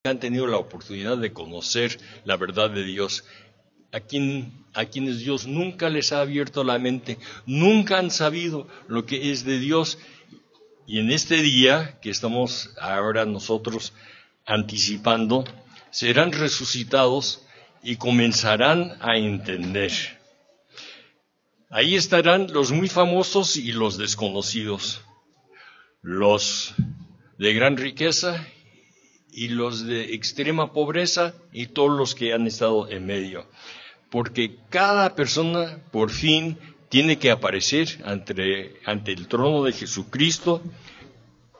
han tenido la oportunidad de conocer la verdad de Dios, a quienes Dios nunca les ha abierto la mente, nunca han sabido lo que es de Dios. Y en este día que estamos ahora nosotros anticipando, serán resucitados y comenzarán a entender. Ahí estarán los muy famosos y los desconocidos, los de gran riqueza y los de extrema pobreza y todos los que han estado en medio. Porque cada persona por fin tiene que aparecer ante el trono de Jesucristo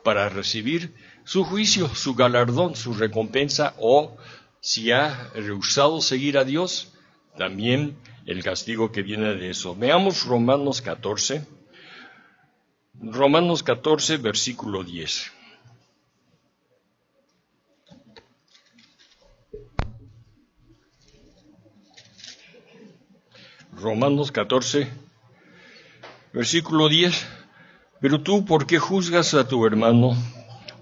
para recibir su juicio, su galardón, su recompensa, o si ha rehusado seguir a Dios, también el castigo que viene de eso. Veamos Romanos 14, versículo 10. Romanos 14, versículo 10. Pero tú, ¿por qué juzgas a tu hermano?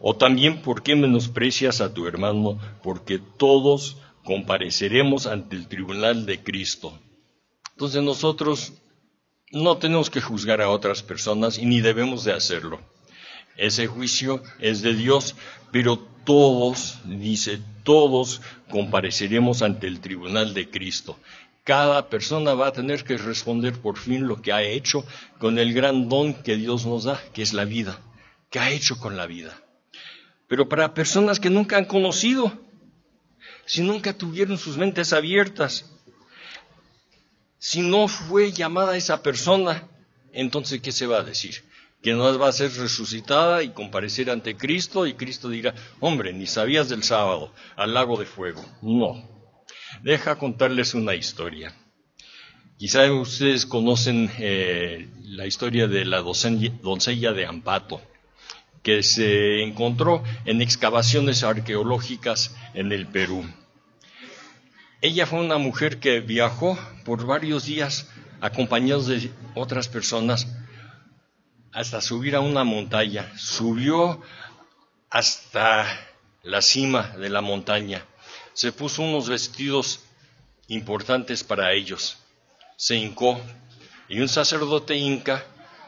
O también, ¿por qué menosprecias a tu hermano? Porque todos compareceremos ante el tribunal de Cristo. Entonces nosotros no tenemos que juzgar a otras personas y ni debemos de hacerlo. Ese juicio es de Dios, pero todos, dice, todos compareceremos ante el tribunal de Cristo. Cada persona va a tener que responder por fin lo que ha hecho con el gran don que Dios nos da, que es la vida. ¿Qué ha hecho con la vida? Pero para personas que nunca han conocido, si nunca tuvieron sus mentes abiertas, si no fue llamada esa persona, entonces ¿qué se va a decir? Que no va a ser resucitada y comparecer ante Cristo, y Cristo dirá, hombre, ni sabías del sábado, al lago de fuego. No. Deja contarles una historia. Quizá ustedes conocen la historia de la doncella de Ambato, que se encontró en excavaciones arqueológicas en el Perú. Ella fue una mujer que viajó por varios días acompañados de otras personas hasta subir a una montaña. Subió hasta la cima de la montaña. Se puso unos vestidos importantes para ellos. Se hincó y un sacerdote inca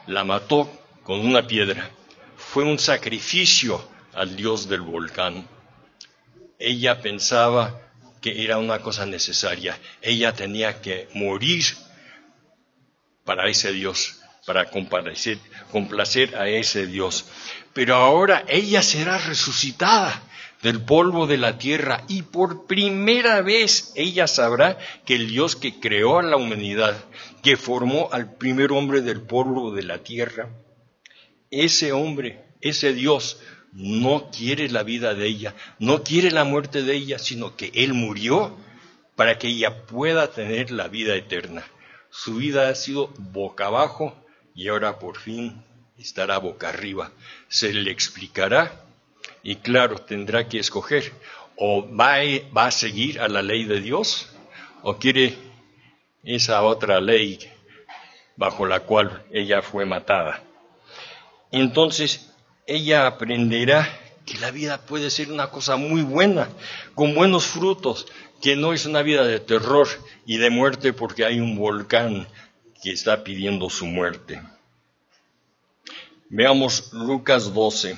la mató con una piedra. Fue un sacrificio al dios del volcán. Ella pensaba que era una cosa necesaria. Ella tenía que morir para ese Dios, para complacer a ese Dios. Pero ahora ella será resucitada del polvo de la tierra, y por primera vez ella sabrá que el Dios que creó a la humanidad, que formó al primer hombre del polvo de la tierra, ese hombre, ese Dios, no quiere la vida de ella, no quiere la muerte de ella, sino que Él murió para que ella pueda tener la vida eterna. Su vida ha sido boca abajo y ahora por fin estará boca arriba. Se le explicará y claro, tendrá que escoger, o va a seguir a la ley de Dios, o quiere esa otra ley bajo la cual ella fue matada. Entonces, ella aprenderá que la vida puede ser una cosa muy buena, con buenos frutos, que no es una vida de terror y de muerte porque hay un volcán que está pidiendo su muerte. Veamos Lucas 12.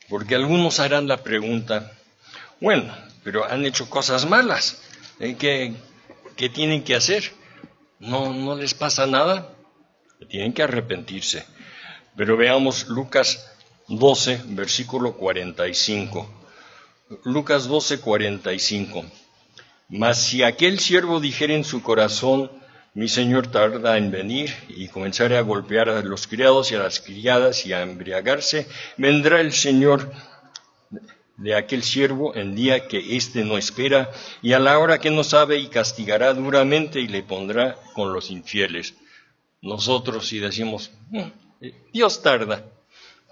Porque algunos harán la pregunta, bueno, pero han hecho cosas malas, ¿qué tienen que hacer? ¿No les pasa nada? Tienen que arrepentirse. Pero veamos Lucas 12, versículo 45. Lucas 12, 45. Mas si aquel siervo dijera en su corazón, mi señor tarda en venir, y comenzare a golpear a los criados y a las criadas y a embriagarse, vendrá el señor de aquel siervo en día que éste no espera y a la hora que no sabe, y castigará duramente y le pondrá con los infieles. Nosotros si decimos, Dios tarda,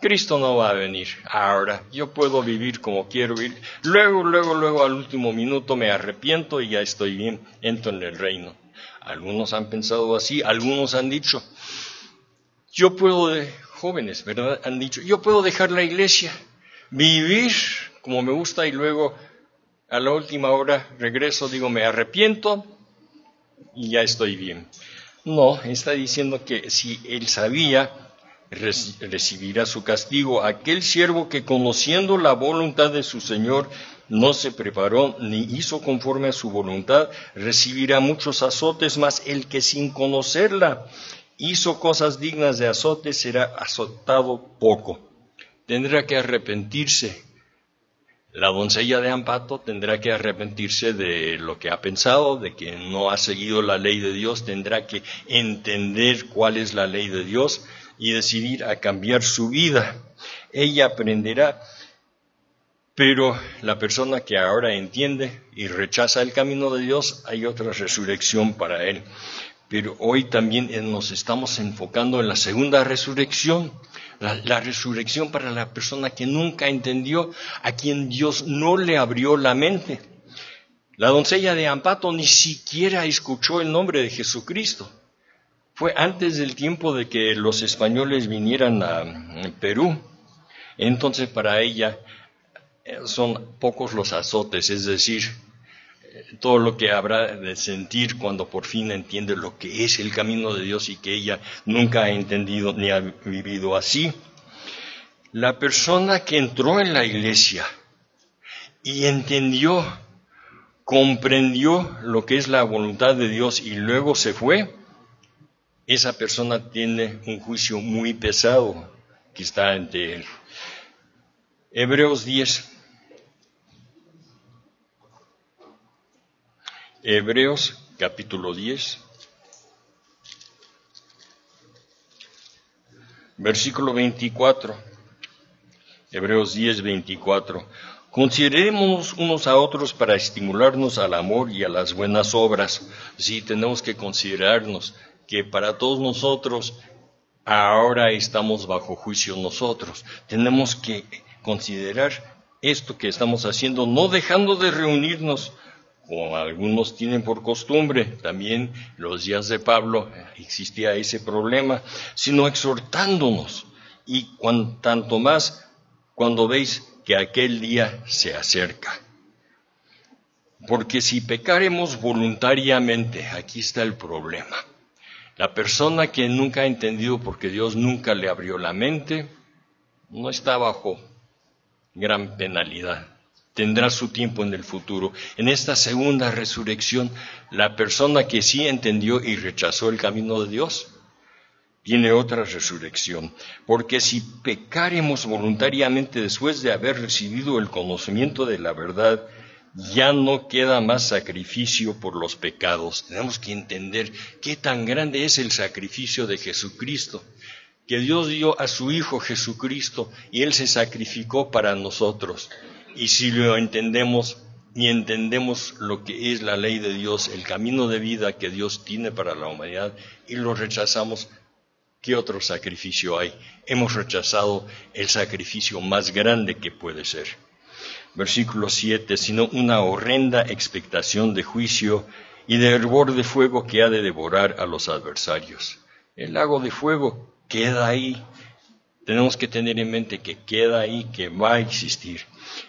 Cristo no va a venir ahora, yo puedo vivir como quiero vivir, luego al último minuto me arrepiento y ya estoy bien, entro en el reino. Algunos han pensado así, algunos han dicho, yo puedo jóvenes, ¿verdad? Han dicho, yo puedo dejar la iglesia, vivir como me gusta y luego a la última hora regreso, digo, me arrepiento y ya estoy bien. No, está diciendo que si él sabía, recibirá su castigo. Aquel siervo que conociendo la voluntad de su Señor no se preparó ni hizo conforme a su voluntad, recibirá muchos azotes, mas el que sin conocerla hizo cosas dignas de azote será azotado poco. Tendrá que arrepentirse. La doncella de Ampato tendrá que arrepentirse de lo que ha pensado, de que no ha seguido la ley de Dios, tendrá que entender cuál es la ley de Dios y decidir a cambiar su vida. Ella aprenderá, pero la persona que ahora entiende y rechaza el camino de Dios, hay otra resurrección para él. Pero hoy también nos estamos enfocando en la segunda resurrección, la resurrección para la persona que nunca entendió, a quien Dios no le abrió la mente. La doncella de Ampato ni siquiera escuchó el nombre de Jesucristo. Fue antes del tiempo de que los españoles vinieran a Perú. Entonces para ella son pocos los azotes, es decir, todo lo que habrá de sentir cuando por fin entiende lo que es el camino de Dios y que ella nunca ha entendido ni ha vivido así. La persona que entró en la iglesia y entendió, comprendió lo que es la voluntad de Dios y luego se fue, esa persona tiene un juicio muy pesado que está ante él. Hebreos 10. Hebreos capítulo 10, versículo 24. Hebreos 10, 24. Considerémonos unos a otros para estimularnos al amor y a las buenas obras. Sí, tenemos que considerarnos que para todos nosotros ahora estamos bajo juicio nosotros. Tenemos que considerar esto que estamos haciendo, no dejando de reunirnos, como algunos tienen por costumbre. También los días de Pablo existía ese problema, sino exhortándonos, y tanto más cuando veis que aquel día se acerca. Porque si pecaremos voluntariamente, aquí está el problema. La persona que nunca ha entendido porque Dios nunca le abrió la mente, no está bajo gran penalidad. Tendrá su tiempo en el futuro. En esta segunda resurrección, la persona que sí entendió y rechazó el camino de Dios, tiene otra resurrección. Porque si pecaremos voluntariamente después de haber recibido el conocimiento de la verdad, ya no queda más sacrificio por los pecados. Tenemos que entender qué tan grande es el sacrificio de Jesucristo, que Dios dio a su Hijo Jesucristo y Él se sacrificó para nosotros. Y si lo entendemos y entendemos lo que es la ley de Dios, el camino de vida que Dios tiene para la humanidad, y lo rechazamos, ¿qué otro sacrificio hay? Hemos rechazado el sacrificio más grande que puede ser. Versículo 7, sino una horrenda expectación de juicio y de hervor de fuego que ha de devorar a los adversarios. El lago de fuego queda ahí. Tenemos que tener en mente que queda ahí, que va a existir.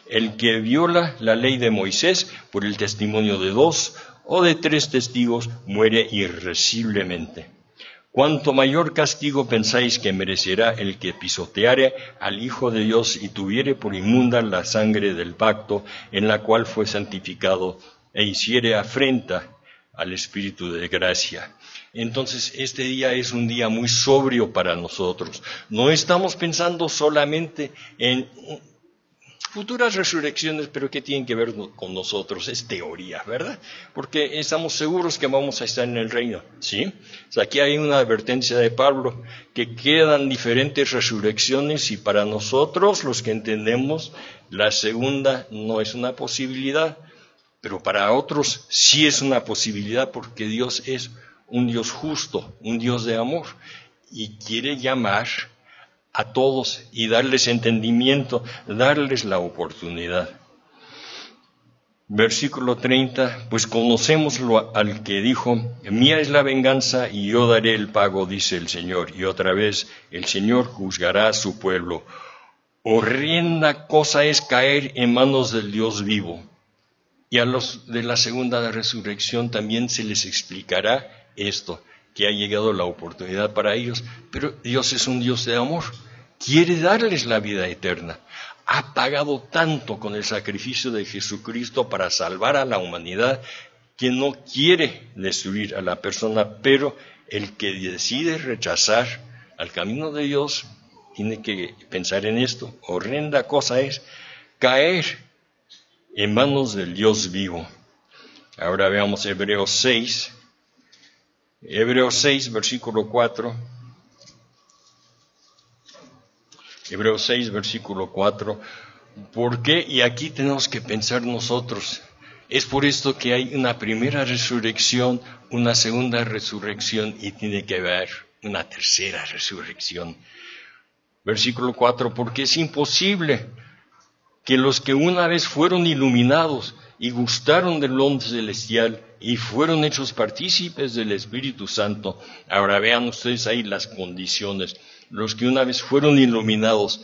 El que viola la ley de Moisés por el testimonio de 2 o de 3 testigos muere irremisiblemente. Cuanto mayor castigo pensáis que merecerá el que pisoteare al Hijo de Dios y tuviere por inmunda la sangre del pacto en la cual fue santificado e hiciere afrenta al Espíritu de gracia. Entonces, este día es un día muy sobrio para nosotros. No estamos pensando solamente en futuras resurrecciones, pero ¿qué tienen que ver con nosotros? Es teoría, ¿verdad? Porque estamos seguros que vamos a estar en el reino, ¿sí? O sea, aquí hay una advertencia de Pablo, que quedan diferentes resurrecciones y para nosotros, los que entendemos, la segunda no es una posibilidad, pero para otros sí es una posibilidad porque Dios es un Dios justo, un Dios de amor, y quiere llamar a todos y darles entendimiento, darles la oportunidad. Versículo 30, pues conocemos al que dijo, mía es la venganza y yo daré el pago, dice el Señor. Y otra vez, el Señor juzgará a su pueblo. Horrenda cosa es caer en manos del Dios vivo. Y a los de la segunda resurrección también se les explicará esto, que ha llegado la oportunidad para ellos. Pero Dios es un Dios de amor, quiere darles la vida eterna. Ha pagado tanto con el sacrificio de Jesucristo para salvar a la humanidad que no quiere destruir a la persona, pero el que decide rechazar al camino de Dios tiene que pensar en esto. Horrenda cosa es caer en manos del Dios vivo. Ahora veamos Hebreos 6, versículo 4. Hebreos 6, versículo 4. ¿Por qué? Y aquí tenemos que pensar nosotros. Es por esto que hay una primera resurrección, una segunda resurrección y tiene que haber una tercera resurrección. Versículo 4. Porque es imposible que los que una vez fueron iluminados y gustaron del don celestial y fueron hechos partícipes del Espíritu Santo. Ahora vean ustedes ahí las condiciones. Los que una vez fueron iluminados,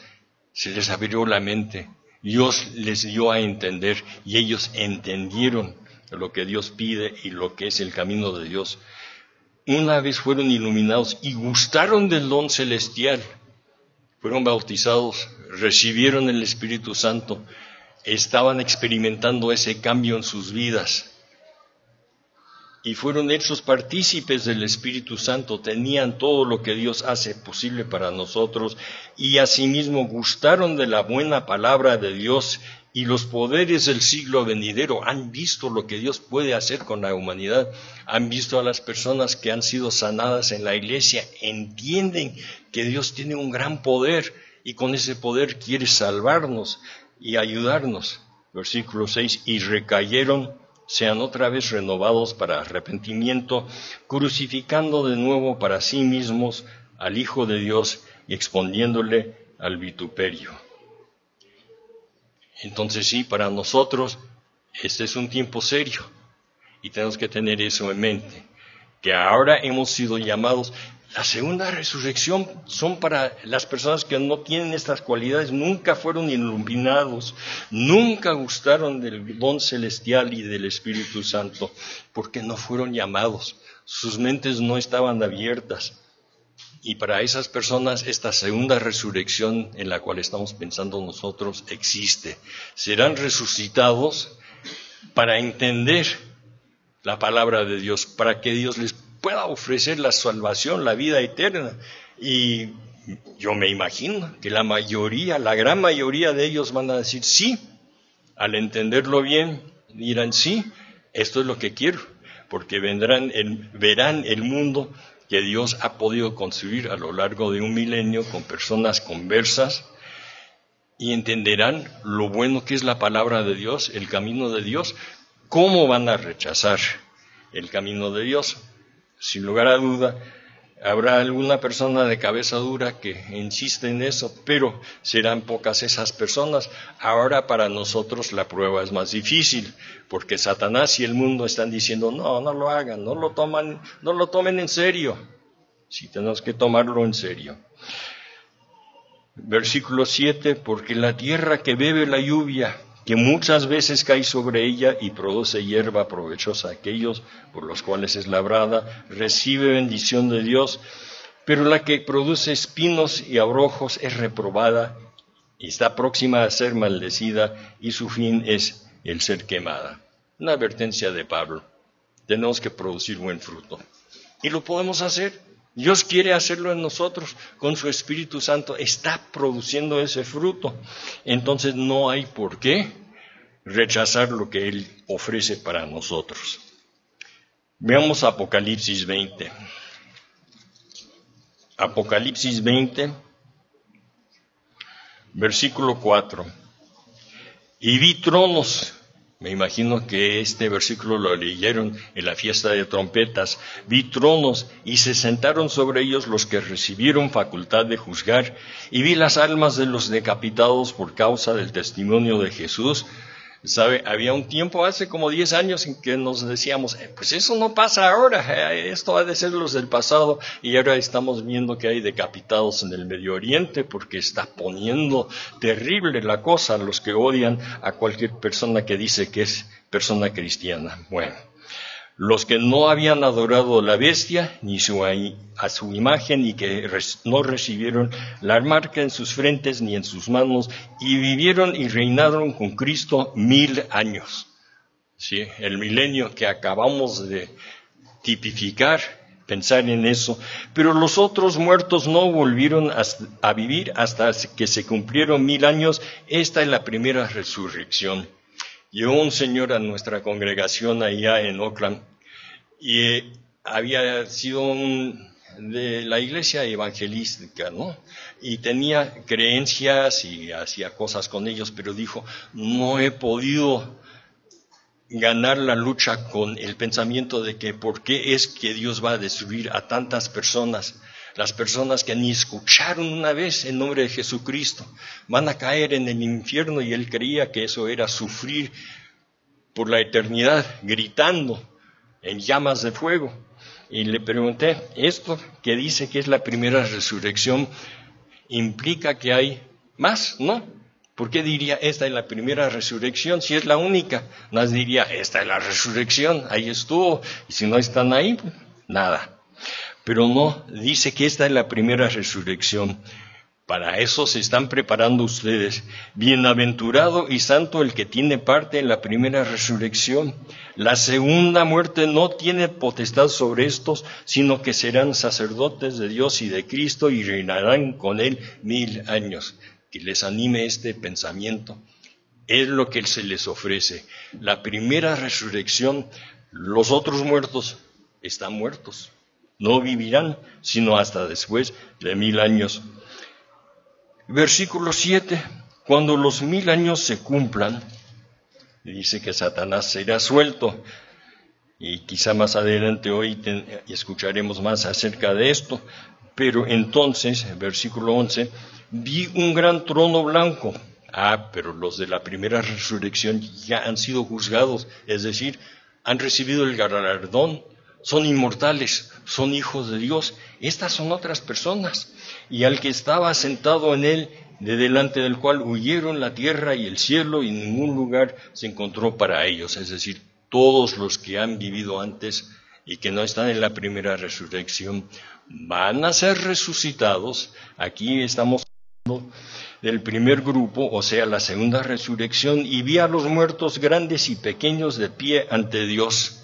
se les abrió la mente. Dios les dio a entender y ellos entendieron lo que Dios pide y lo que es el camino de Dios. Una vez fueron iluminados y gustaron del don celestial. Fueron bautizados, recibieron el Espíritu Santo, estaban experimentando ese cambio en sus vidas y fueron hechos partícipes del Espíritu Santo, tenían todo lo que Dios hace posible para nosotros y asimismo gustaron de la buena palabra de Dios y los poderes del siglo venidero. Han visto lo que Dios puede hacer con la humanidad, han visto a las personas que han sido sanadas en la iglesia, entienden que Dios tiene un gran poder y con ese poder quiere salvarnos y ayudarnos. Versículo 6, y recayeron, sean otra vez renovados para arrepentimiento, crucificando de nuevo para sí mismos al Hijo de Dios y exponiéndole al vituperio. Entonces sí, para nosotros este es un tiempo serio y tenemos que tener eso en mente, que ahora hemos sido llamados. La segunda resurrección son para las personas que no tienen estas cualidades, nunca fueron iluminados, nunca gustaron del don celestial y del Espíritu Santo, porque no fueron llamados, sus mentes no estaban abiertas. Y para esas personas esta segunda resurrección en la cual estamos pensando nosotros existe. Serán resucitados para entender la palabra de Dios, para que Dios les pueda ofrecer la salvación, la vida eterna. Y yo me imagino que la gran mayoría de ellos van a decir sí, al entenderlo bien, dirán sí, esto es lo que quiero, porque verán el mundo que Dios ha podido construir a lo largo de un milenio con personas conversas y entenderán lo bueno que es la palabra de Dios, el camino de Dios. ¿Cómo van a rechazar el camino de Dios? Sin lugar a duda, habrá alguna persona de cabeza dura que insiste en eso, pero serán pocas esas personas. Ahora para nosotros la prueba es más difícil, porque Satanás y el mundo están diciendo, no lo hagan, no lo tomen en serio. Sí, tenemos que tomarlo en serio. Versículo 7, porque la tierra que bebe la lluvia, que muchas veces cae sobre ella y produce hierba provechosa a aquellos por los cuales es labrada, recibe bendición de Dios, pero la que produce espinos y abrojos es reprobada y está próxima a ser maldecida y su fin es el ser quemada. Una advertencia de Pablo. Tenemos que producir buen fruto. Y lo podemos hacer. Dios quiere hacerlo en nosotros. Con su Espíritu Santo está produciendo ese fruto. Entonces no hay por qué rechazar lo que Él ofrece para nosotros. Veamos Apocalipsis 20. Apocalipsis 20, versículo 4. Y vi tronos. Me imagino que este versículo lo leyeron en la fiesta de trompetas. Vi tronos y se sentaron sobre ellos los que recibieron facultad de juzgar. Y vi las almas de los decapitados por causa del testimonio de Jesús, ¿Sabe? Había un tiempo hace como 10 años en que nos decíamos, pues eso no pasa ahora, esto ha de ser los del pasado, y ahora estamos viendo que hay decapitados en el Medio Oriente porque está poniendo terrible la cosa a los que odian a cualquier persona que dice que es persona cristiana. Bueno, los que no habían adorado a la bestia ni a su imagen y que no recibieron la marca en sus frentes ni en sus manos y vivieron y reinaron con Cristo 1000 años. ¿Sí? El milenio que acabamos de tipificar, pensar en eso. Pero los otros muertos no volvieron a vivir hasta que se cumplieron 1000 años. Esta es la primera resurrección. Llegó un señor a nuestra congregación allá en Oakland y había sido de la iglesia evangelística, ¿no? Y tenía creencias y hacía cosas con ellos, pero dijo, no he podido ganar la lucha con el pensamiento de que por qué es que Dios va a destruir a tantas personas. Las personas que ni escucharon una vez el nombre de Jesucristo van a caer en el infierno, y él creía que eso era sufrir por la eternidad, gritando en llamas de fuego. Y le pregunté, ¿esto que dice que es la primera resurrección implica que hay más? ¿No? ¿Por qué diría esta es la primera resurrección si es la única? Más diría, esta es la resurrección, ahí estuvo, y si no están ahí, pues, nada. Pero no, dice que esta es la primera resurrección. Para eso se están preparando ustedes. Bienaventurado y santo el que tiene parte en la primera resurrección. La segunda muerte no tiene potestad sobre estos, sino que serán sacerdotes de Dios y de Cristo y reinarán con él 1000 años. Que les anime este pensamiento. Es lo que se les ofrece. La primera resurrección, los otros muertos están muertos. No vivirán, sino hasta después de 1000 años. Versículo 7. Cuando los 1000 años se cumplan, dice que Satanás será suelto. Y quizá más adelante hoy escucharemos más acerca de esto. Pero entonces, versículo 11, vi un gran trono blanco. Pero los de la primera resurrección ya han sido juzgados, es decir, han recibido el galardón. Son inmortales, son hijos de Dios. Estas son otras personas. Y al que estaba sentado en él, de delante del cual huyeron la tierra y el cielo, y ningún lugar se encontró para ellos. Es decir, todos los que han vivido antes y que no están en la primera resurrección, van a ser resucitados. Aquí estamos hablando del primer grupo, o sea, la segunda resurrección, y vi a los muertos grandes y pequeños de pie ante Dios.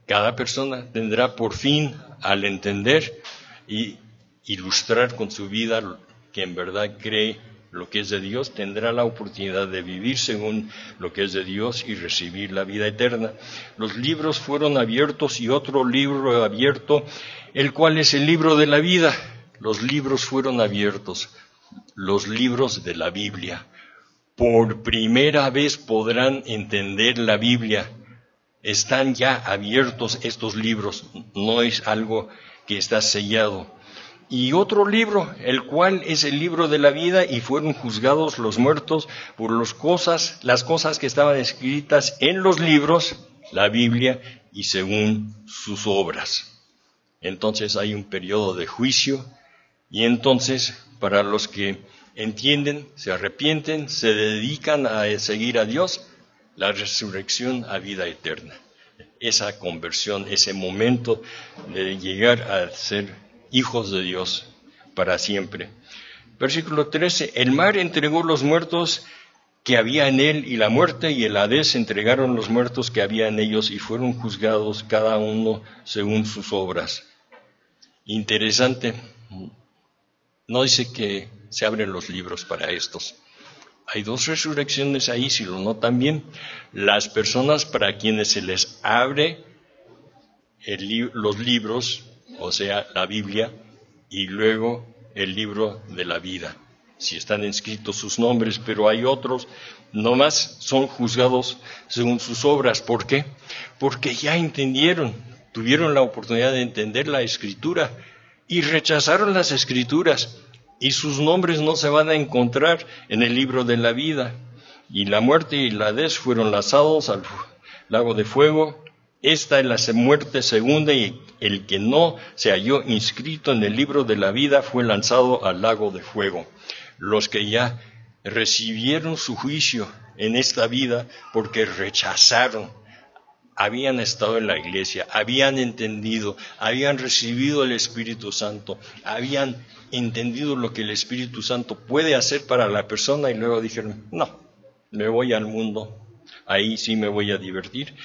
Cada persona tendrá por fin, al entender y ilustrar con su vida que en verdad cree lo que es de Dios, tendrá la oportunidad de vivir según lo que es de Dios y recibir la vida eterna. Los libros fueron abiertos y otro libro abierto, el cual es el libro de la vida. Los libros fueron abiertos, los libros de la Biblia. Por primera vez podrán entender la Biblia. Están ya abiertos estos libros, no es algo que está sellado. Y otro libro, el cual es el libro de la vida, y fueron juzgados los muertos por las cosas que estaban escritas en los libros, la Biblia, y según sus obras. Entonces hay un periodo de juicio, y entonces para los que entienden, se arrepienten, se dedican a seguir a Dios, la resurrección a vida eterna. Esa conversión, ese momento de llegar a ser hijos de Dios para siempre. Versículo 13, el mar entregó los muertos que había en él, y la muerte y el Hades entregaron los muertos que había en ellos, y fueron juzgados cada uno según sus obras. Interesante, no dice que se abren los libros para estos. Hay dos resurrecciones ahí, si lo notan bien. Las personas para quienes se les abre los libros, o sea, la Biblia, y luego el libro de la vida, si están escritos sus nombres, pero hay otros, nomás son juzgados según sus obras. ¿Por qué? Porque ya entendieron, tuvieron la oportunidad de entender la Escritura y rechazaron las Escrituras, y sus nombres no se van a encontrar en el libro de la vida. y la muerte y la Hades fueron lanzados al lago de fuego. Esta es la muerte segunda, y el que no se halló inscrito en el libro de la vida fue lanzado al lago de fuego. Los que ya recibieron su juicio en esta vida porque rechazaron, habían estado en la iglesia, habían entendido, habían recibido el Espíritu Santo, habían entendido lo que el Espíritu Santo puede hacer para la persona, y luego dijeron, no, me voy al mundo, ahí sí me voy a divertir.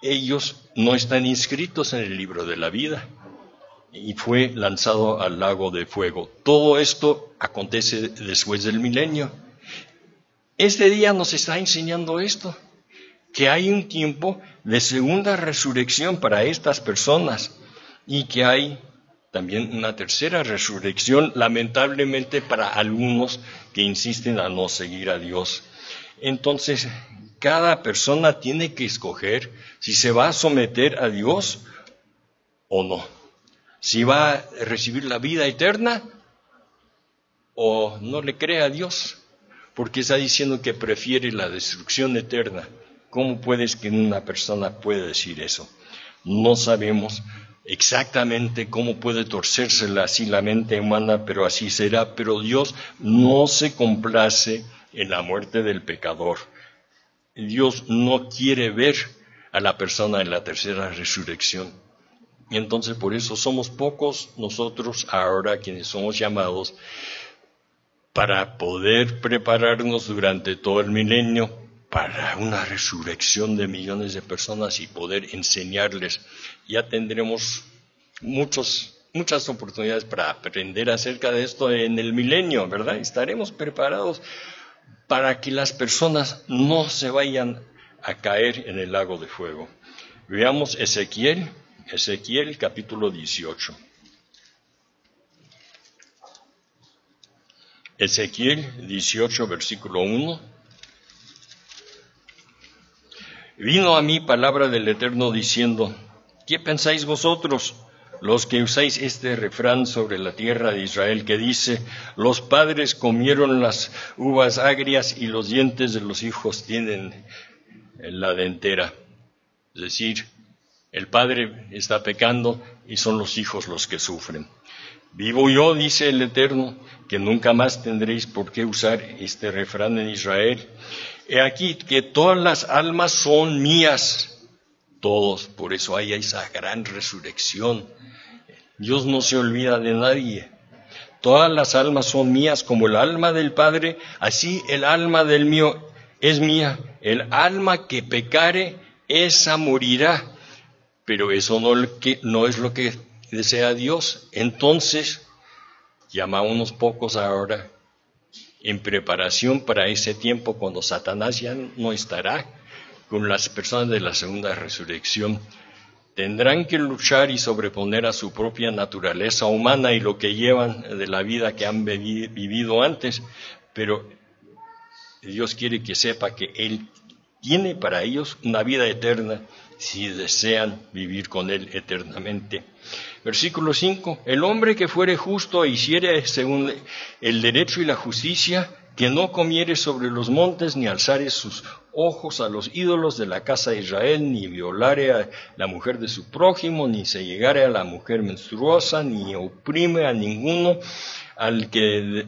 Ellos no están inscritos en el libro de la vida, y fue lanzado al lago de fuego. Todo esto acontece después del milenio. Este día nos está enseñando esto, que hay un tiempo de segunda resurrección para estas personas, y que hay también una tercera resurrección, lamentablemente para algunos que insisten a no seguir a Dios. Entonces, cada persona tiene que escoger si se va a someter a Dios o no, si va a recibir la vida eterna o no le cree a Dios, porque está diciendo que prefiere la destrucción eterna. ¿Cómo puedes que una persona pueda decir eso? No sabemos exactamente cómo puede torcérsela así la mente humana, pero así será. Pero Dios no se complace en la muerte del pecador. Dios no quiere ver a la persona en la tercera resurrección. Y entonces por eso somos pocos nosotros ahora quienes somos llamados para poder prepararnos durante todo el milenio para una resurrección de millones de personas y poder enseñarles. Ya tendremos muchas oportunidades para aprender acerca de esto en el milenio, ¿verdad? Estaremos preparados para que las personas no se vayan a caer en el lago de fuego. Veamos Ezequiel capítulo 18. Ezequiel 18, versículo 1. Vino a mí palabra del Eterno diciendo, ¿qué pensáis vosotros, los que usáis este refrán sobre la tierra de Israel, que dice, los padres comieron las uvas agrias y los dientes de los hijos tienen la dentera? Es decir, el padre está pecando y son los hijos los que sufren. Vivo yo, dice el Eterno, que nunca más tendréis por qué usar este refrán en Israel. He aquí que todas las almas son mías, todos, por eso hay esa gran resurrección. Dios no se olvida de nadie. Todas las almas son mías, como el alma del Padre, así el alma del mío es mía. El alma que pecare, esa morirá. Pero eso no es lo que desea Dios. Entonces, llama a unos pocos ahora en preparación para ese tiempo cuando Satanás ya no estará con las personas de la segunda resurrección. Tendrán que luchar y sobreponer a su propia naturaleza humana y lo que llevan de la vida que han vivido antes, pero Dios quiere que sepa que Él tiene para ellos una vida eterna si desean vivir con Él eternamente. Versículo 5, el hombre que fuere justo e hiciere según el derecho y la justicia, que no comiere sobre los montes, ni alzare sus ojos a los ídolos de la casa de Israel, ni violare a la mujer de su prójimo, ni se llegare a la mujer menstruosa, ni oprime a ninguno, al que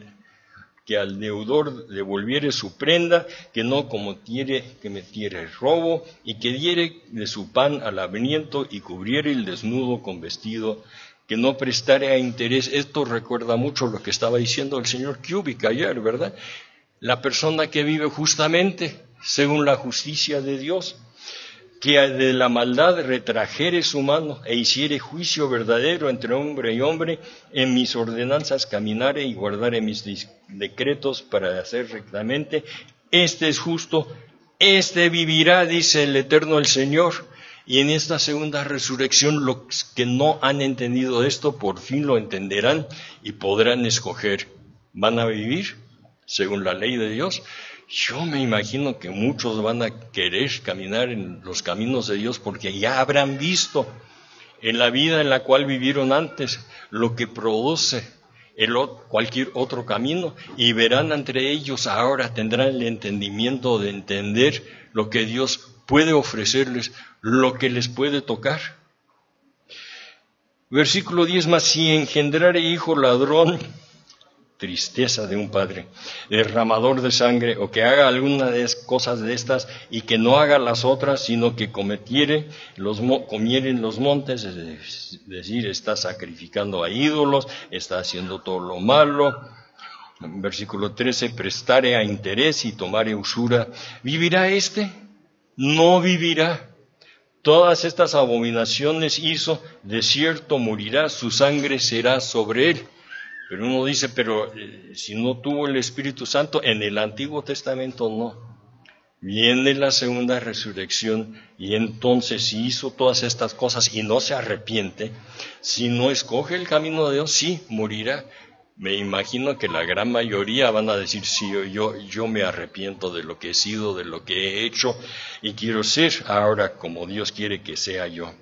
al deudor devolviere su prenda, que no cometiere el robo, y que diere de su pan al hambriento, y cubriere el desnudo con vestido, que no prestare a interés. Esto recuerda mucho lo que estaba diciendo el señor Kubik ayer, ¿verdad? La persona que vive justamente, según la justicia de Dios, que de la maldad retrajere su mano e hiciere juicio verdadero entre hombre y hombre, en mis ordenanzas caminare y guardare mis decretos para hacer rectamente, este es justo, este vivirá, dice el Eterno el Señor. Y en esta segunda resurrección los que no han entendido esto por fin lo entenderán y podrán escoger. ¿Van a vivir según la ley de Dios? Yo me imagino que muchos van a querer caminar en los caminos de Dios porque ya habrán visto en la vida en la cual vivieron antes lo que produce cualquier otro camino, y verán entre ellos ahora, tendrán el entendimiento de entender lo que Dios puede ofrecerles, lo que les puede tocar. Versículo 10, mas si engendrare hijo ladrón, tristeza de un padre, derramador de sangre, o que haga alguna de cosas de estas, y que no haga las otras, sino que comiere en los montes, es decir, está sacrificando a ídolos, está haciendo todo lo malo. Versículo 13, prestare a interés y tomare usura, ¿vivirá éste? No vivirá. Todas estas abominaciones hizo, de cierto morirá, su sangre será sobre él. Pero uno dice, si no tuvo el Espíritu Santo, en el Antiguo Testamento no. Viene la segunda resurrección, y entonces si hizo todas estas cosas y no se arrepiente, si no escoge el camino de Dios, sí, morirá. Me imagino que la gran mayoría van a decir, sí, yo me arrepiento de lo que he sido, de lo que he hecho, y quiero ser ahora como Dios quiere que sea yo.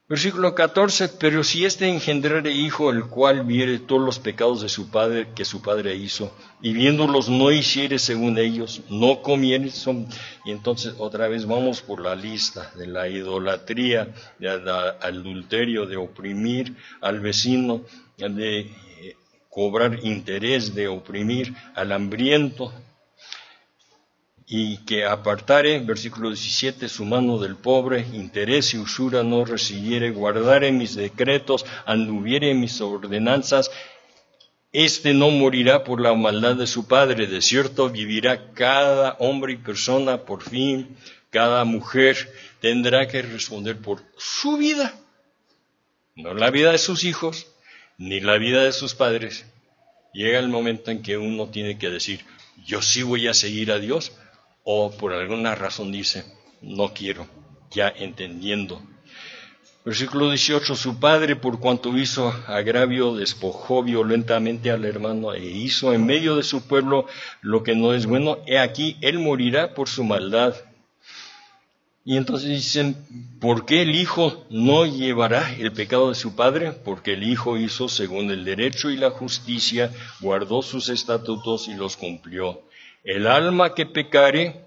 Versículo 14, pero si éste engendrare hijo, el cual viere todos los pecados de su padre, que su padre hizo, y viéndolos no hiciere según ellos, no comiere, y entonces otra vez vamos por la lista de la idolatría, del adulterio, de oprimir al vecino, de cobrar interés, de oprimir al hambriento, y que apartare, versículo 17, su mano del pobre, interés y usura no recibiere, guardare mis decretos, anduviere en mis ordenanzas, este no morirá por la maldad de su padre, de cierto vivirá cada hombre y persona, por fin, cada mujer tendrá que responder por su vida, no la vida de sus hijos, ni la vida de sus padres. Llega el momento en que uno tiene que decir, yo sí voy a seguir a Dios, o por alguna razón dice, no quiero, ya entendiendo. Versículo 18, su padre por cuanto hizo agravio, despojó violentamente al hermano e hizo en medio de su pueblo lo que no es bueno, he aquí, él morirá por su maldad. Y entonces dicen, ¿por qué el hijo no llevará el pecado de su padre? Porque el hijo hizo según el derecho y la justicia, guardó sus estatutos y los cumplió. El alma que pecare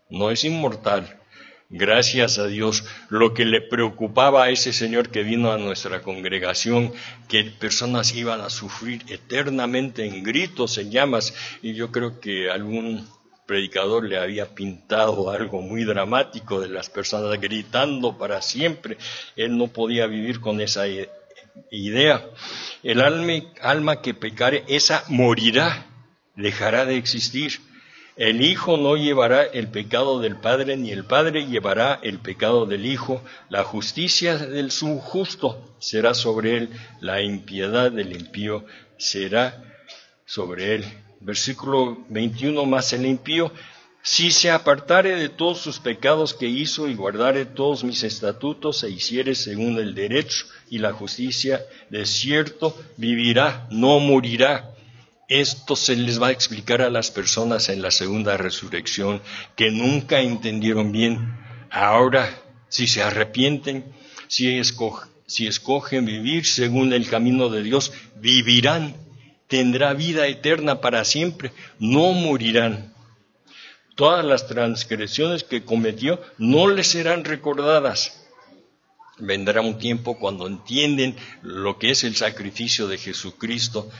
no es inmortal. Gracias a Dios, lo que le preocupaba a ese señor que vino a nuestra congregación, que personas iban a sufrir eternamente en gritos, en llamas, y yo creo que algún predicador le había pintado algo muy dramático de las personas gritando para siempre. Él no podía vivir con esa idea. El alma que pecare, esa morirá, dejará de existir. El hijo no llevará el pecado del padre, ni el padre llevará el pecado del hijo. La justicia del justo será sobre él, la impiedad del impío será sobre él. Versículo 21, más el impío, si se apartare de todos sus pecados que hizo y guardare todos mis estatutos e hiciere según el derecho y la justicia, de cierto vivirá, no morirá. Esto se les va a explicar a las personas en la segunda resurrección que nunca entendieron bien. Ahora, si se arrepienten, si escogen vivir según el camino de Dios, vivirán, tendrá vida eterna para siempre, no morirán. Todas las transgresiones que cometió no les serán recordadas. Vendrá un tiempo cuando entienden lo que es el sacrificio de Jesucristo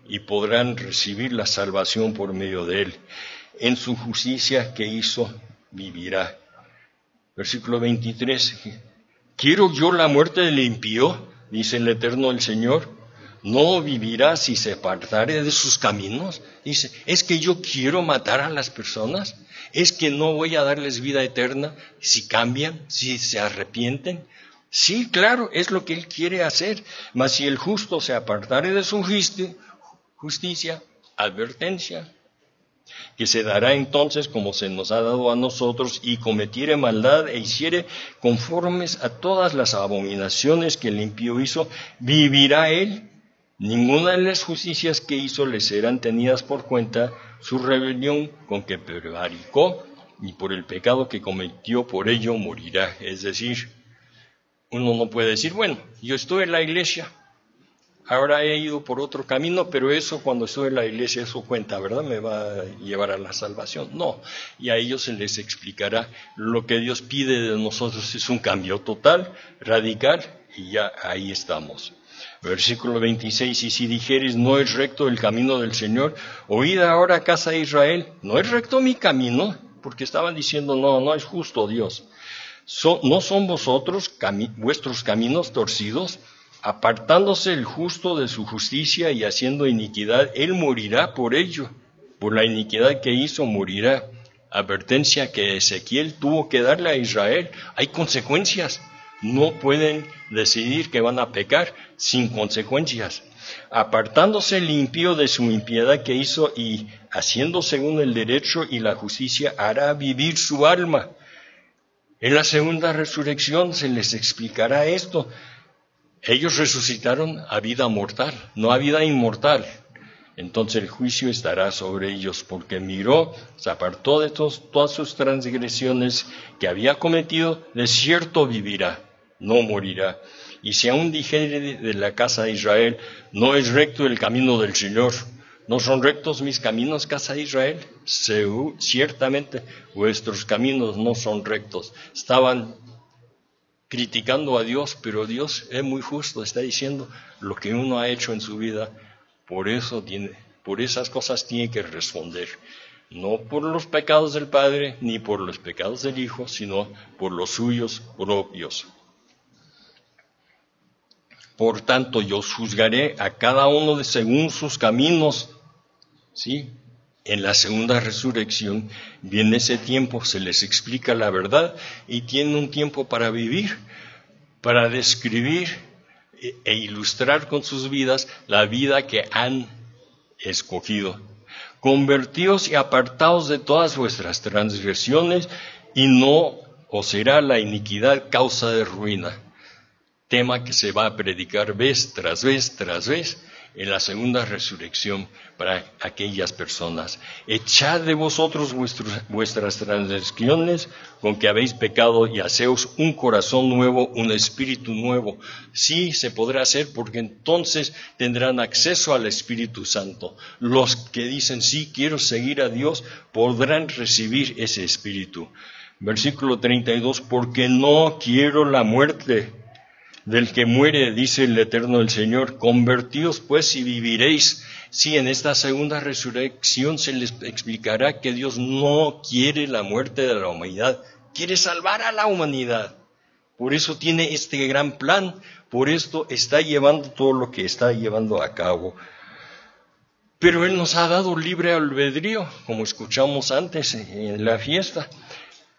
y podrán recibir la salvación por medio de él. En su justicia que hizo, vivirá. Versículo 23. ¿Quiero yo la muerte del impío? Dice el Eterno el Señor. ¿No vivirá si se apartare de sus caminos? Dice, ¿es que yo quiero matar a las personas? ¿Es que no voy a darles vida eterna si cambian, si se arrepienten? Sí, claro, es lo que Él quiere hacer. Mas si el justo se apartare de su justicia, advertencia, que se dará entonces como se nos ha dado a nosotros, y cometiere maldad e hiciere conformes a todas las abominaciones que el impío hizo, vivirá él. Ninguna de las justicias que hizo le serán tenidas por cuenta, su rebelión con que prevaricó, y por el pecado que cometió por ello morirá. Es decir, uno no puede decir, bueno, yo estoy en la iglesia, ahora he ido por otro camino, pero eso cuando estoy en la iglesia, eso cuenta, ¿verdad? Me va a llevar a la salvación. No, y a ellos se les explicará lo que Dios pide de nosotros es un cambio total, radical, y ya ahí estamos. Versículo 26, y si dijeres, no es recto el camino del Señor, oíd ahora, casa de Israel, no es recto mi camino, porque estaban diciendo, no es justo Dios. ¿No son vosotros vuestros caminos torcidos? Apartándose el justo de su justicia y haciendo iniquidad, él morirá por ello. Por la iniquidad que hizo, morirá. Advertencia que Ezequiel tuvo que darle a Israel. Hay consecuencias. No pueden decidir que van a pecar sin consecuencias. Apartándose el impío de su impiedad que hizo y haciendo según el derecho y la justicia, hará vivir su alma. En la segunda resurrección se les explicará esto. Ellos resucitaron a vida mortal, no a vida inmortal. Entonces el juicio estará sobre ellos, porque miró, se apartó de todas sus transgresiones que había cometido, de cierto vivirá, no morirá. Y si aún dijere de la casa de Israel, no es recto el camino del Señor, ¿no son rectos mis caminos, casa de Israel? Ciertamente vuestros caminos no son rectos. Estaban criticando a Dios, pero Dios es muy justo, está diciendo lo que uno ha hecho en su vida, por esas cosas tiene que responder. No por los pecados del Padre, ni por los pecados del Hijo, sino por los suyos propios. Por tanto, yo juzgaré a cada uno según sus caminos. ¿Sí? En la segunda resurrección viene ese tiempo, se les explica la verdad y tienen un tiempo para vivir, para describir e ilustrar con sus vidas la vida que han escogido. Convertíos y apartaos de todas vuestras transgresiones y no os será la iniquidad causa de ruina. Tema que se va a predicar vez tras vez tras vez en la segunda resurrección para aquellas personas. Echad de vosotros vuestras transgresiones con que habéis pecado y haceos un corazón nuevo, un espíritu nuevo. Sí se podrá hacer porque entonces tendrán acceso al Espíritu Santo. Los que dicen sí, quiero seguir a Dios, podrán recibir ese espíritu. Versículo 32, porque no quiero la muerte del que muere, dice el Eterno el Señor, convertíos pues y viviréis. Sí, en esta segunda resurrección se les explicará que Dios no quiere la muerte de la humanidad, quiere salvar a la humanidad. Por eso tiene este gran plan, por esto está llevando todo lo que está llevando a cabo. Pero Él nos ha dado libre albedrío, como escuchamos antes en la fiesta.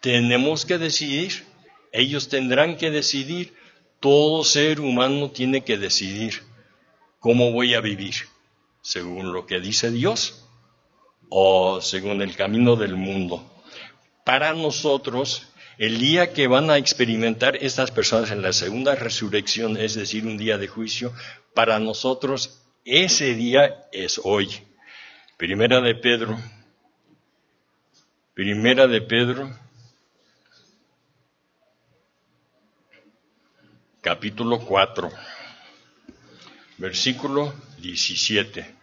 Tenemos que decidir, ellos tendrán que decidir. Todo ser humano tiene que decidir cómo voy a vivir, según lo que dice Dios o según el camino del mundo. Para nosotros, el día que van a experimentar estas personas en la segunda resurrección, es decir, un día de juicio, para nosotros ese día es hoy. Primera de Pedro, capítulo 4, versículo 17.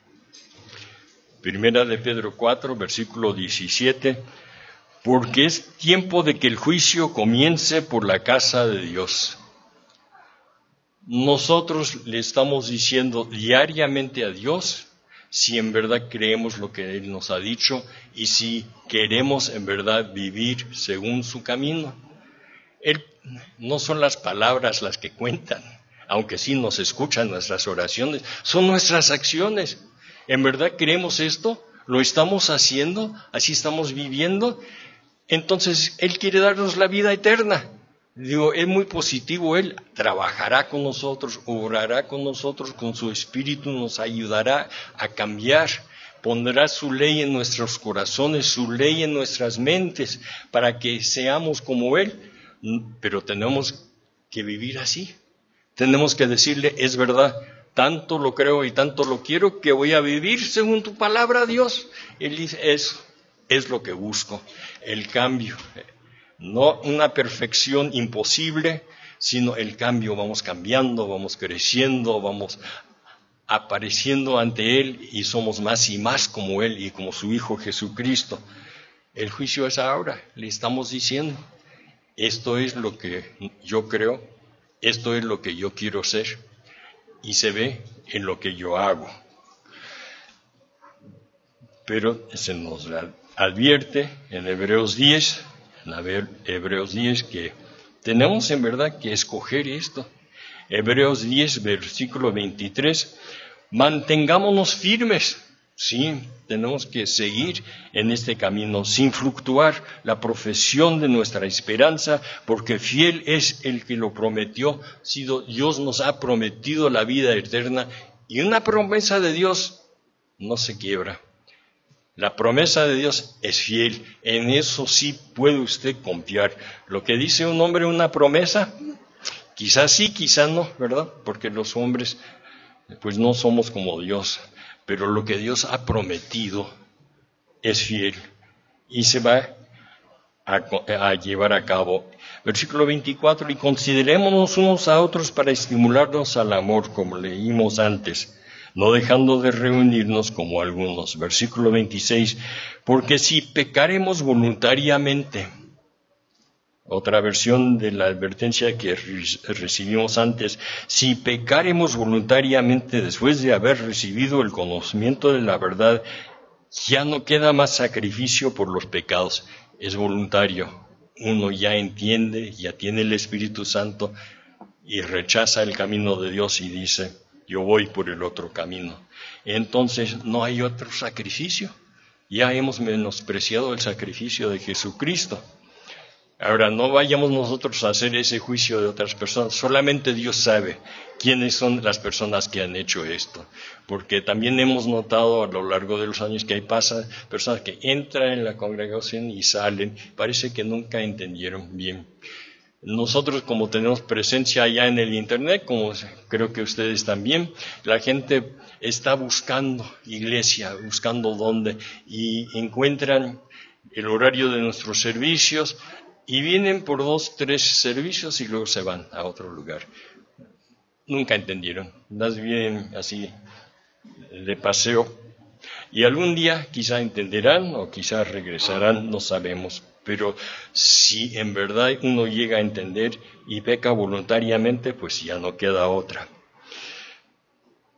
Primera de Pedro 4, versículo 17. Porque es tiempo de que el juicio comience por la casa de Dios. Nosotros le estamos diciendo diariamente a Dios si en verdad creemos lo que Él nos ha dicho y si queremos en verdad vivir según su camino. No son las palabras las que cuentan, aunque sí nos escuchan nuestras oraciones, son nuestras acciones. ¿En verdad queremos esto? ¿Lo estamos haciendo? ¿Así estamos viviendo? Entonces, Él quiere darnos la vida eterna. Es muy positivo, Él trabajará con nosotros, obrará con nosotros, con su Espíritu nos ayudará a cambiar. Pondrá su ley en nuestros corazones, su ley en nuestras mentes, para que seamos como Él. Pero tenemos que vivir así. Tenemos que decirle, es verdad, tanto lo creo y tanto lo quiero que voy a vivir según tu palabra, Dios. Él dice, es lo que busco, el cambio. No una perfección imposible, sino el cambio. Vamos cambiando, vamos creciendo, vamos apareciendo ante Él y somos más y más como Él y como su Hijo Jesucristo. El juicio es ahora, le estamos diciendo, esto es lo que yo creo, esto es lo que yo quiero ser, y se ve en lo que yo hago. Pero se nos advierte en Hebreos 10, que tenemos en verdad que escoger esto. Hebreos 10, versículo 23, mantengámonos firmes. Sí, tenemos que seguir en este camino sin fluctuar la profesión de nuestra esperanza, porque fiel es el que lo prometió. Dios nos ha prometido la vida eterna y una promesa de Dios no se quiebra. La promesa de Dios es fiel, en eso sí puede usted confiar. Lo que dice un hombre, una promesa, quizás sí, quizás no, ¿verdad? Porque los hombres pues no somos como Dios. Pero lo que Dios ha prometido es fiel y se va a llevar a cabo. Versículo 24, y considerémonos unos a otros para estimularnos al amor, como leímos antes, no dejando de reunirnos como algunos. Versículo 26, porque si pecaremos voluntariamente, otra versión de la advertencia que recibimos antes, si pecaremos voluntariamente después de haber recibido el conocimiento de la verdad, ya no queda más sacrificio por los pecados, es voluntario. Uno ya entiende, ya tiene el Espíritu Santo y rechaza el camino de Dios y dice, yo voy por el otro camino. Entonces no hay otro sacrificio, ya hemos menospreciado el sacrificio de Jesucristo. Ahora, no vayamos nosotros a hacer ese juicio de otras personas, solamente Dios sabe quiénes son las personas que han hecho esto, porque también hemos notado a lo largo de los años que hay personas que entran en la congregación y salen, parece que nunca entendieron bien. Nosotros, como tenemos presencia allá en el internet, como creo que ustedes también, la gente está buscando iglesia, buscando dónde, y encuentran el horario de nuestros servicios, y vienen por 2, 3 servicios y luego se van a otro lugar. Nunca entendieron. Las vienen así de paseo. Y algún día quizá entenderán o quizá regresarán, no sabemos. Pero si en verdad uno llega a entender y peca voluntariamente, pues ya no queda otra.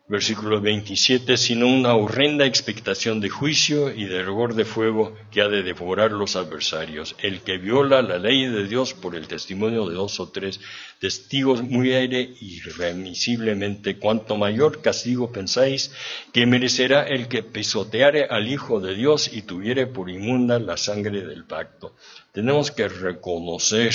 Versículo 27, sino una horrenda expectación de juicio y de hervor de fuego que ha de devorar los adversarios. El que viola la ley de Dios por el testimonio de 2 o 3 testigos muere irremisiblemente. Cuanto mayor castigo pensáis que merecerá el que pisoteare al Hijo de Dios y tuviere por inmunda la sangre del pacto. Tenemos que reconocer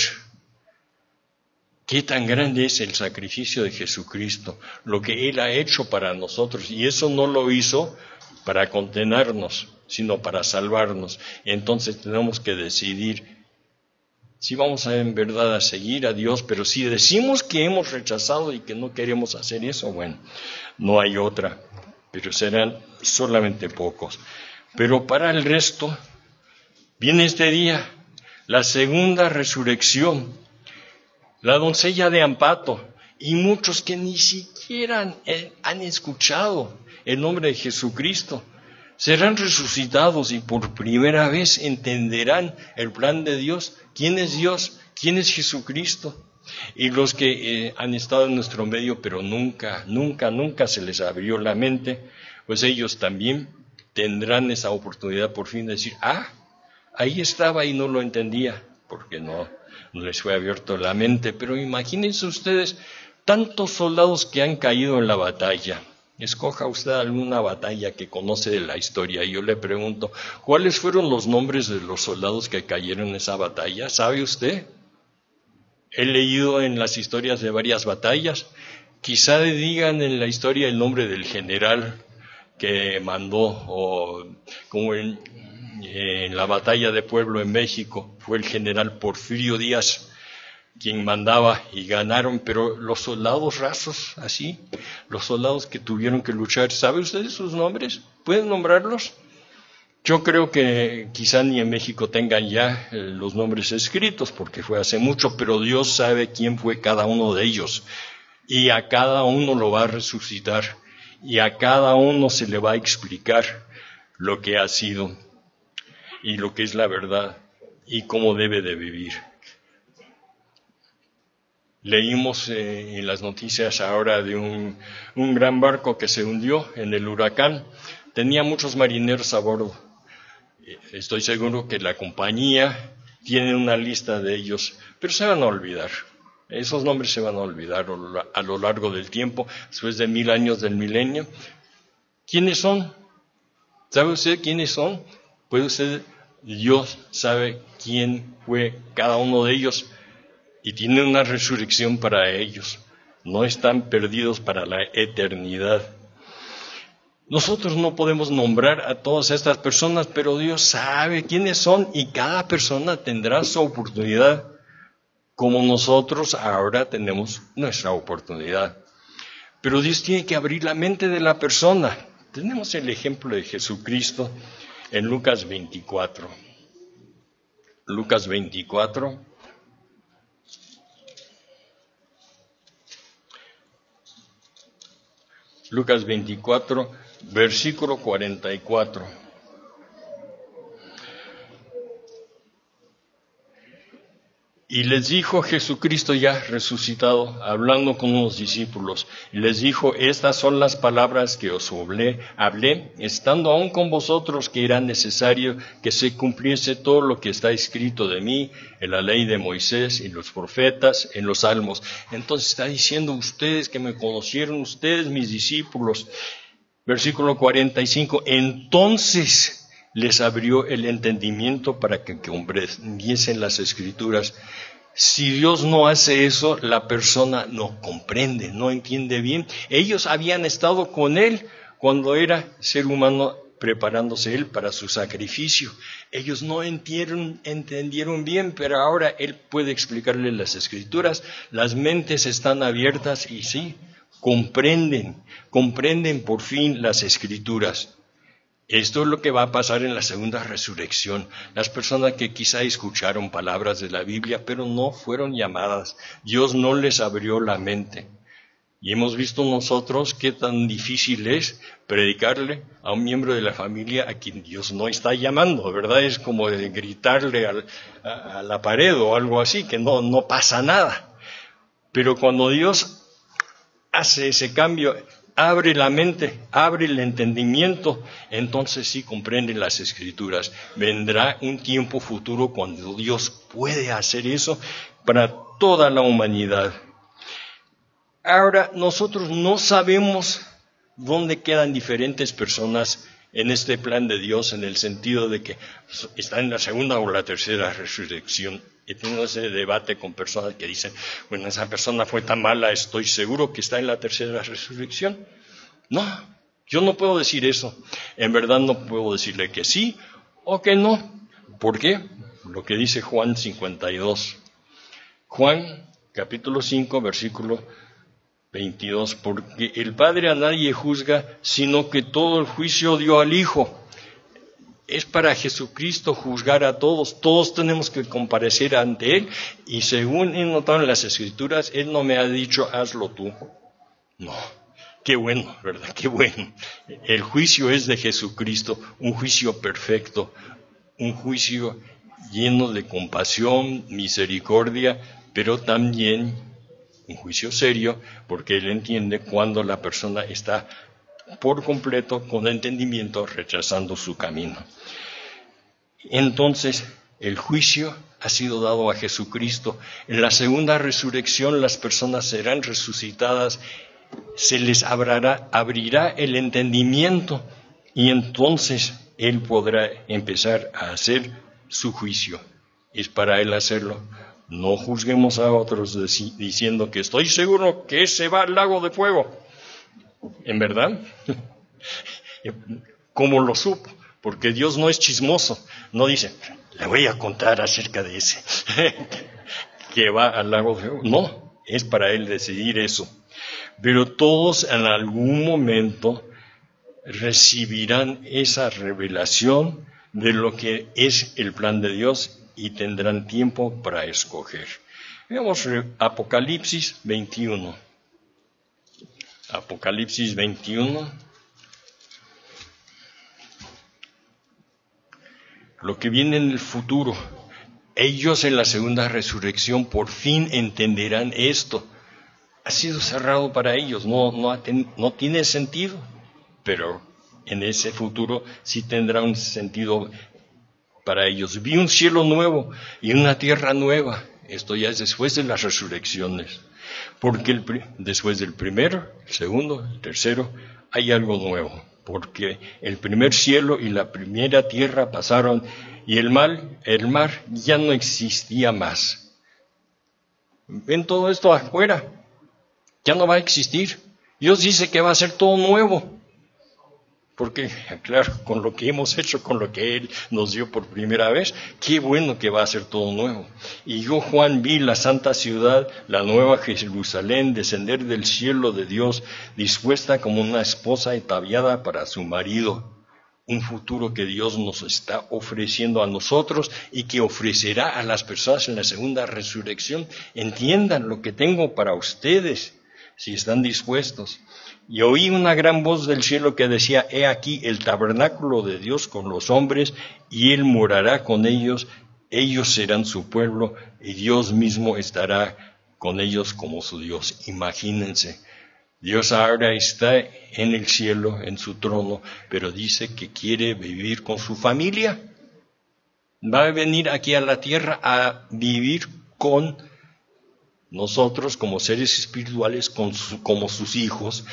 qué tan grande es el sacrificio de Jesucristo, lo que Él ha hecho para nosotros. Y eso no lo hizo para condenarnos, sino para salvarnos. Entonces tenemos que decidir si vamos en verdad a seguir a Dios, pero si decimos que hemos rechazado y que no queremos hacer eso, bueno, no hay otra, pero serán solamente pocos. Pero para el resto, viene este día, la segunda resurrección, la doncella de Ampato, y muchos que ni siquiera han escuchado el nombre de Jesucristo, serán resucitados y por primera vez entenderán el plan de Dios, quién es Dios, quién es Jesucristo. Y los que han estado en nuestro medio, pero nunca se les abrió la mente, pues ellos también tendrán esa oportunidad por fin de decir, ahí estaba y no lo entendía, porque no les fue abierto la mente. Pero imagínense ustedes, tantos soldados que han caído en la batalla. Escoja usted alguna batalla que conoce de la historia y yo le pregunto, ¿cuáles fueron los nombres de los soldados que cayeron en esa batalla? ¿Sabe usted? He leído en las historias de varias batallas. Quizá le digan en la historia el nombre del general que mandó, o como en la batalla de Pueblo en México, fue el general Porfirio Díaz quien mandaba y ganaron, pero los soldados rasos, así, los soldados que tuvieron que luchar, ¿sabe usted sus nombres? ¿Pueden nombrarlos? Yo creo que quizá ni en México tengan ya los nombres escritos, porque fue hace mucho, pero Dios sabe quién fue cada uno de ellos, y a cada uno lo va a resucitar. y a cada uno se le va a explicar lo que ha sido y lo que es la verdad y cómo debe de vivir. Leímos en las noticias ahora de un gran barco que se hundió en el huracán. Tenía muchos marineros a bordo. Estoy seguro que la compañía tiene una lista de ellos, pero se van a olvidar. Esos nombres se van a olvidar a lo largo del tiempo, después de 1000 años del milenio. ¿Quiénes son? ¿Sabe usted quiénes son? Dios sabe quién fue cada uno de ellos y tiene una resurrección para ellos. No están perdidos para la eternidad. Nosotros no podemos nombrar a todas estas personas, pero Dios sabe quiénes son y cada persona tendrá su oportunidad, como nosotros ahora tenemos nuestra oportunidad. Pero Dios tiene que abrir la mente de la persona. Tenemos el ejemplo de Jesucristo en Lucas 24. Lucas 24. Lucas 24, versículo 44. Y les dijo Jesucristo ya resucitado, hablando con los discípulos, y les dijo, estas son las palabras que os hablé, estando aún con vosotros, que era necesario que se cumpliese todo lo que está escrito de mí, en la ley de Moisés, en los profetas, en los salmos. Entonces está diciendo ustedes que me conocieron, ustedes mis discípulos. Versículo 45, entonces les abrió el entendimiento para que comprendiesen las Escrituras. Si Dios no hace eso, la persona no comprende, no entiende bien. Ellos habían estado con Él cuando era ser humano, preparándose Él para su sacrificio. Ellos no entendieron bien, pero ahora Él puede explicarles las Escrituras. Las mentes están abiertas y sí, comprenden por fin las Escrituras. Esto es lo que va a pasar en la segunda resurrección. Las personas que quizá escucharon palabras de la Biblia, pero no fueron llamadas. Dios no les abrió la mente. Y hemos visto nosotros qué tan difícil es predicarle a un miembro de la familia a quien Dios no está llamando, ¿verdad? Es como de gritarle a la pared o algo así, que no pasa nada. Pero cuando Dios hace ese cambio, abre la mente, abre el entendimiento, entonces sí comprenden las Escrituras. Vendrá un tiempo futuro cuando Dios puede hacer eso para toda la humanidad. Ahora, nosotros no sabemos dónde quedan diferentes personas en este plan de Dios, en el sentido de que están en la segunda o la tercera resurrección. He tenido ese debate con personas que dicen, bueno, esa persona fue tan mala, estoy seguro que está en la tercera resurrección. No, yo no puedo decir eso. En verdad no puedo decirle que sí o que no. ¿Por qué? Lo que dice Juan 52. Juan, capítulo 5, versículo 22. Porque el Padre a nadie juzga, sino que todo el juicio dio al Hijo. Es para Jesucristo juzgar a todos. Todos tenemos que comparecer ante Él. Y según he notado en las Escrituras, Él no me ha dicho, hazlo tú. No. Qué bueno, ¿verdad? Qué bueno. El juicio es de Jesucristo, un juicio perfecto, un juicio lleno de compasión, misericordia, pero también un juicio serio, porque Él entiende cuando la persona está por completo, con entendimiento, rechazando su camino. Entonces, el juicio ha sido dado a Jesucristo. En la segunda resurrección, las personas serán resucitadas, se les abrirá el entendimiento y entonces Él podrá empezar a hacer su juicio. Es para Él hacerlo. No juzguemos a otros diciendo que estoy seguro que ese va al lago de fuego. ¿En verdad? ¿Cómo lo supo? Porque Dios no es chismoso. No dice, le voy a contar acerca de ese que va al lago de fuego. No, es para Él decidir eso. Pero todos en algún momento recibirán esa revelación de lo que es el plan de Dios y tendrán tiempo para escoger. Veamos Apocalipsis 21. Apocalipsis 21. Lo que viene en el futuro. Ellos en la segunda resurrección por fin entenderán esto. Ha sido cerrado para ellos, no tiene sentido, pero en ese futuro sí tendrá un sentido para ellos. Vi un cielo nuevo y una tierra nueva. Esto ya es después de las resurrecciones. Porque después del primero, el segundo, el tercero, hay algo nuevo. Porque el primer cielo y la primera tierra pasaron y el mar ya no existía más. Ven todo esto afuera. Ya no va a existir. Dios dice que va a ser todo nuevo. Porque, claro, con lo que hemos hecho, con lo que Él nos dio por primera vez, qué bueno que va a ser todo nuevo. Y yo, Juan, vi la santa ciudad, la nueva Jerusalén, descender del cielo de Dios, dispuesta como una esposa ataviada para su marido. Un futuro que Dios nos está ofreciendo a nosotros y que ofrecerá a las personas en la segunda resurrección. Entiendan lo que tengo para ustedes, si están dispuestos. Y oí una gran voz del cielo que decía: he aquí el tabernáculo de Dios con los hombres, y Él morará con ellos, ellos serán su pueblo, y Dios mismo estará con ellos como su Dios. Imagínense, Dios ahora está en el cielo, en su trono, pero dice que quiere vivir con su familia. Va a venir aquí a la tierra a vivir con nosotros como seres espirituales, como sus hijos.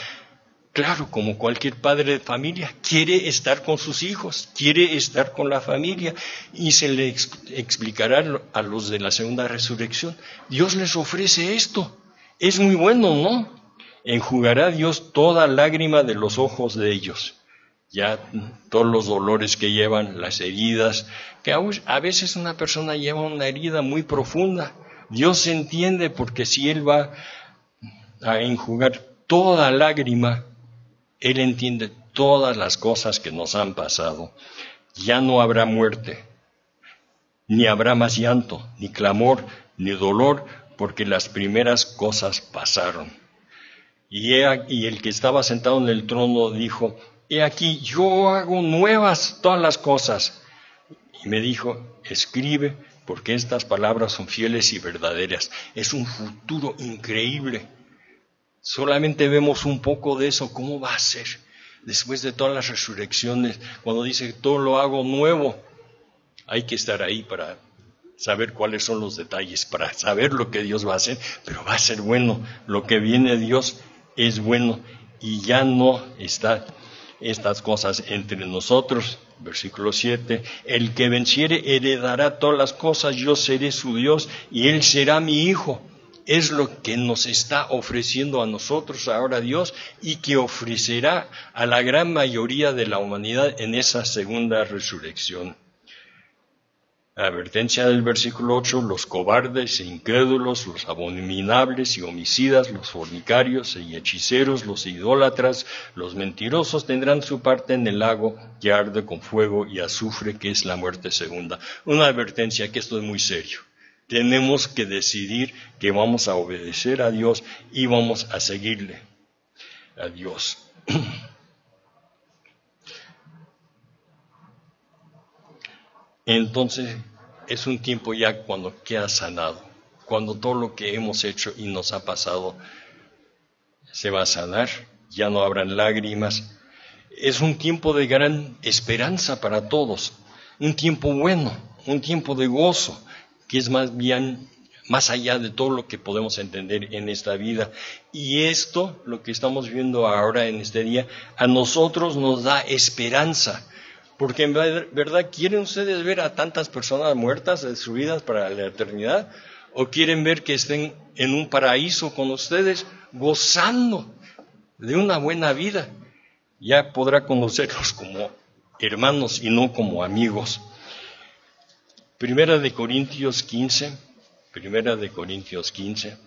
Claro, como cualquier padre de familia, quiere estar con sus hijos, quiere estar con la familia, y se le explicará a los de la segunda resurrección. Dios les ofrece esto. Es muy bueno, ¿no? Enjugará Dios toda lágrima de los ojos de ellos. Ya todos los dolores que llevan, las heridas, que a veces una persona lleva una herida muy profunda. Dios entiende, porque si Él va a enjugar toda lágrima, Él entiende todas las cosas que nos han pasado. Ya no habrá muerte, ni habrá más llanto, ni clamor, ni dolor, porque las primeras cosas pasaron. Y el que estaba sentado en el trono dijo: he aquí, yo hago nuevas todas las cosas. Y me dijo: escribe, porque estas palabras son fieles y verdaderas. Es un futuro increíble. Solamente vemos un poco de eso. ¿Cómo va a ser después de todas las resurrecciones? Cuando dice todo lo hago nuevo, hay que estar ahí para saber cuáles son los detalles, para saber lo que Dios va a hacer, pero va a ser bueno. Lo que viene de Dios es bueno, y ya no está estas cosas entre nosotros. Versículo 7, el que venciere heredará todas las cosas, yo seré su Dios y él será mi hijo. Es lo que nos está ofreciendo a nosotros ahora Dios, y que ofrecerá a la gran mayoría de la humanidad en esa segunda resurrección. Advertencia del versículo 8, los cobardes e incrédulos, los abominables y homicidas, los fornicarios y hechiceros, los idólatras, los mentirosos tendrán su parte en el lago que arde con fuego y azufre, que es la muerte segunda. Una advertencia que esto es muy serio. Tenemos que decidir que vamos a obedecer a Dios y vamos a seguirle a Dios. Entonces, es un tiempo ya cuando queda sanado, cuando todo lo que hemos hecho y nos ha pasado se va a sanar, ya no habrán lágrimas. Es un tiempo de gran esperanza para todos, un tiempo bueno, un tiempo de gozo, que es más bien más allá de todo lo que podemos entender en esta vida. Y esto, lo que estamos viendo ahora en este día, a nosotros nos da esperanza. Porque en verdad, ¿quieren ustedes ver a tantas personas muertas, destruidas para la eternidad? ¿O quieren ver que estén en un paraíso con ustedes, gozando de una buena vida? Ya podrá conocerlos como hermanos y no como amigos. Primera de Corintios 15. Primera de Corintios 15,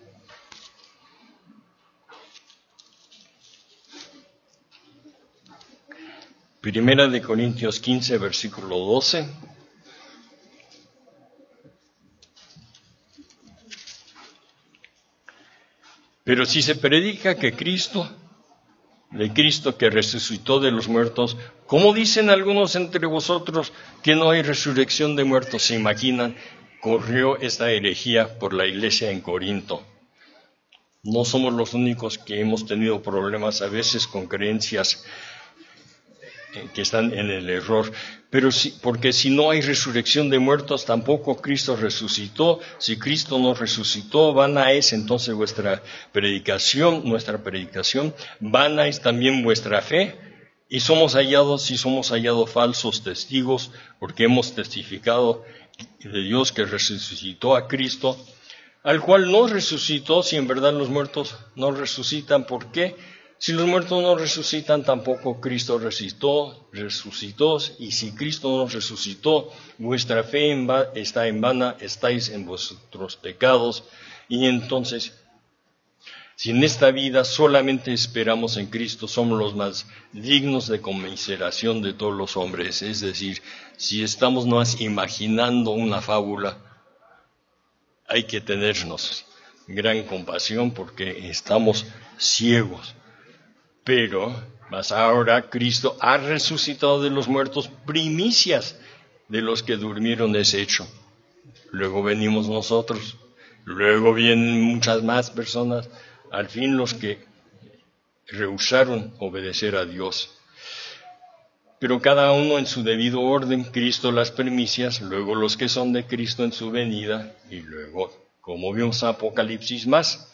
versículo 12. Pero si se predica que Cristo de Cristo que resucitó de los muertos. ¿Cómo dicen algunos entre vosotros que no hay resurrección de muertos? ¿Se imaginan? Corrió esta herejía por la iglesia en Corinto. No somos los únicos que hemos tenido problemas a veces con creencias que están en el error, porque si no hay resurrección de muertos, tampoco Cristo resucitó. Si Cristo no resucitó, vana es entonces nuestra predicación, vana es también vuestra fe, y somos hallados falsos testigos, porque hemos testificado de Dios que resucitó a Cristo, al cual no resucitó, si en verdad los muertos no resucitan. ¿Por qué? Si los muertos no resucitan, tampoco Cristo resucitó, y si Cristo no resucitó, vuestra fe está en vana, estáis en vuestros pecados. Y entonces, si en esta vida solamente esperamos en Cristo, somos los más dignos de conmiseración de todos los hombres. Es decir, si estamos más imaginando una fábula, hay que tenernos gran compasión porque estamos ciegos. Pero, más ahora, Cristo ha resucitado de los muertos, primicias de los que durmieron ese hecho. Luego venimos nosotros, luego vienen muchas más personas, al fin los que rehusaron obedecer a Dios. Pero cada uno en su debido orden, Cristo las primicias, luego los que son de Cristo en su venida, y luego, como vimos en Apocalipsis más,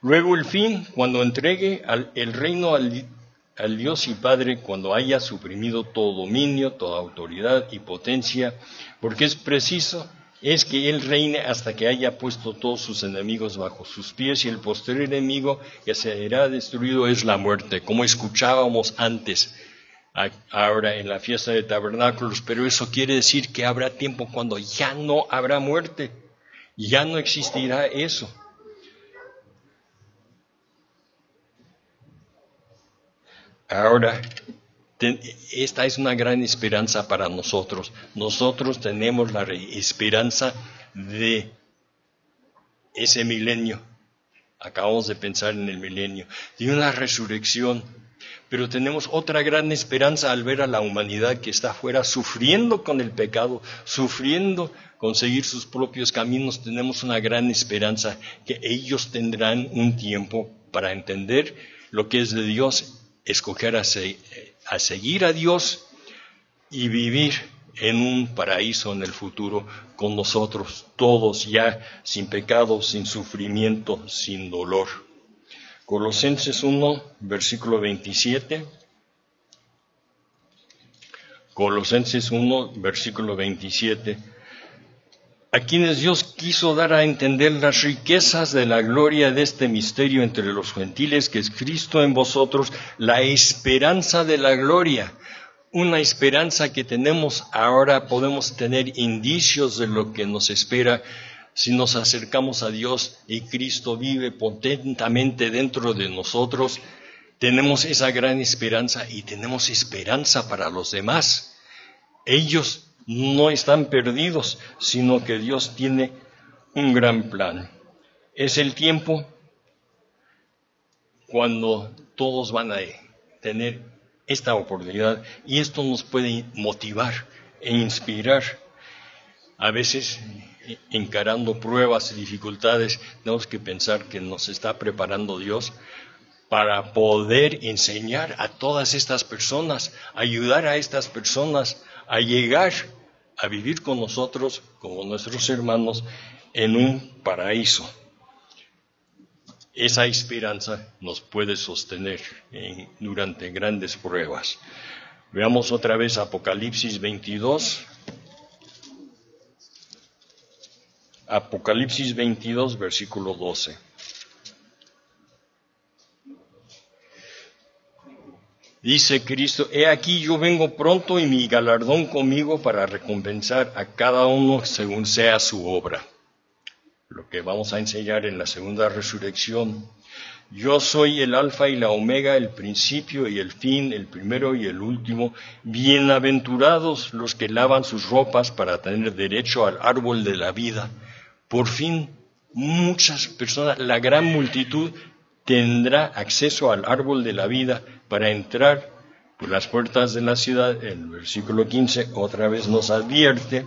luego el fin, cuando entregue el reino al Dios y Padre, cuando haya suprimido todo dominio, toda autoridad y potencia, porque es preciso, es que Él reine hasta que haya puesto todos sus enemigos bajo sus pies, y el posterior enemigo que será destruido es la muerte, como escuchábamos antes, ahora en la fiesta de tabernáculos. Pero eso quiere decir que habrá tiempo cuando ya no habrá muerte, ya no existirá eso. Ahora, esta es una gran esperanza para nosotros. Nosotros tenemos la esperanza de ese milenio. Acabamos de pensar en el milenio, de una resurrección. Pero tenemos otra gran esperanza al ver a la humanidad que está afuera sufriendo con el pecado, sufriendo con seguir sus propios caminos. Tenemos una gran esperanza que ellos tendrán un tiempo para entender lo que es de Dios, escoger a seguir a Dios y vivir en un paraíso en el futuro con nosotros, todos ya sin pecado, sin sufrimiento, sin dolor. Colosenses 1, versículo 27. Colosenses 1, versículo 27. A quienes Dios quiso dar a entender las riquezas de la gloria de este misterio entre los gentiles, que es Cristo en vosotros, la esperanza de la gloria. Una esperanza que tenemos ahora, podemos tener indicios de lo que nos espera si nos acercamos a Dios y Cristo vive potentemente dentro de nosotros. Tenemos esa gran esperanza y tenemos esperanza para los demás. Ellos no están perdidos, sino que Dios tiene un gran plan. Es el tiempo cuando todos van a tener esta oportunidad, y esto nos puede motivar e inspirar. A veces, encarando pruebas y dificultades, tenemos que pensar que nos está preparando Dios para poder enseñar a todas estas personas, ayudar a estas personas a llegar a vivir con nosotros, como nuestros hermanos, en un paraíso. Esa esperanza nos puede sostener durante grandes pruebas. Veamos otra vez Apocalipsis 22. Apocalipsis 22, versículo 12. Dice Cristo: he aquí yo vengo pronto y mi galardón conmigo para recompensar a cada uno según sea su obra. Lo que vamos a enseñar en la segunda resurrección. Yo soy el alfa y la omega, el principio y el fin, el primero y el último. Bienaventurados los que lavan sus ropas para tener derecho al árbol de la vida. Por fin, muchas personas, la gran multitud, tendrá acceso al árbol de la vida para entrar por las puertas de la ciudad. El versículo 15 otra vez nos advierte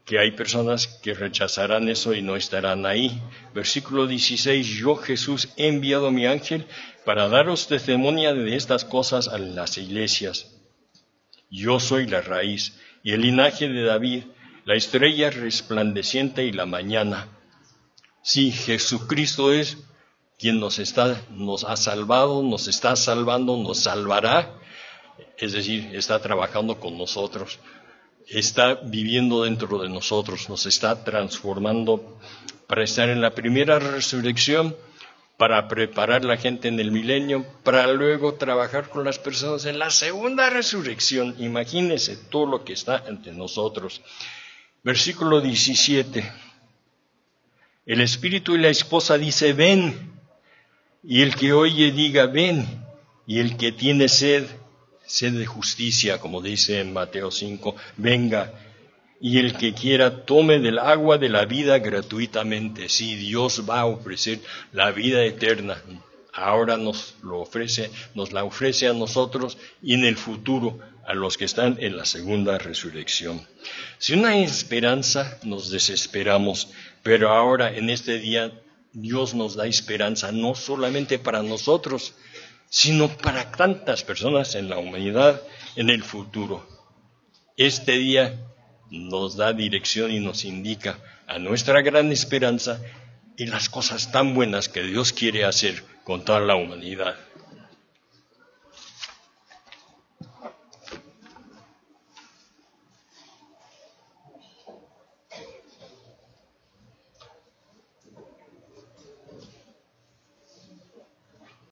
que hay personas que rechazarán eso y no estarán ahí. Versículo 16, yo Jesús he enviado mi ángel para daros testimonio de estas cosas a las iglesias. Yo soy la raíz y el linaje de David, la estrella resplandeciente y la mañana. Sí, Jesucristo es quien nos ha salvado, nos está salvando, nos salvará. Es decir, está trabajando con nosotros. Está viviendo dentro de nosotros, nos está transformando para estar en la primera resurrección, para preparar la gente en el milenio, para luego trabajar con las personas en la segunda resurrección. Imagínense todo lo que está entre nosotros. Versículo 17. El espíritu y la esposa dice, ven, y el que oye diga, ven, y el que tiene sed de justicia, como dice en Mateo 5, venga, y el que quiera tome del agua de la vida gratuitamente. Sí, Dios va a ofrecer la vida eterna. Ahora nos la ofrece a nosotros y en el futuro a los que están en la segunda resurrección. Si una esperanza nos desesperamos, pero ahora en este día Dios nos da esperanza no solamente para nosotros, sino para tantas personas en la humanidad en el futuro. Este día nos da dirección y nos indica a nuestra gran esperanza y las cosas tan buenas que Dios quiere hacer con toda la humanidad.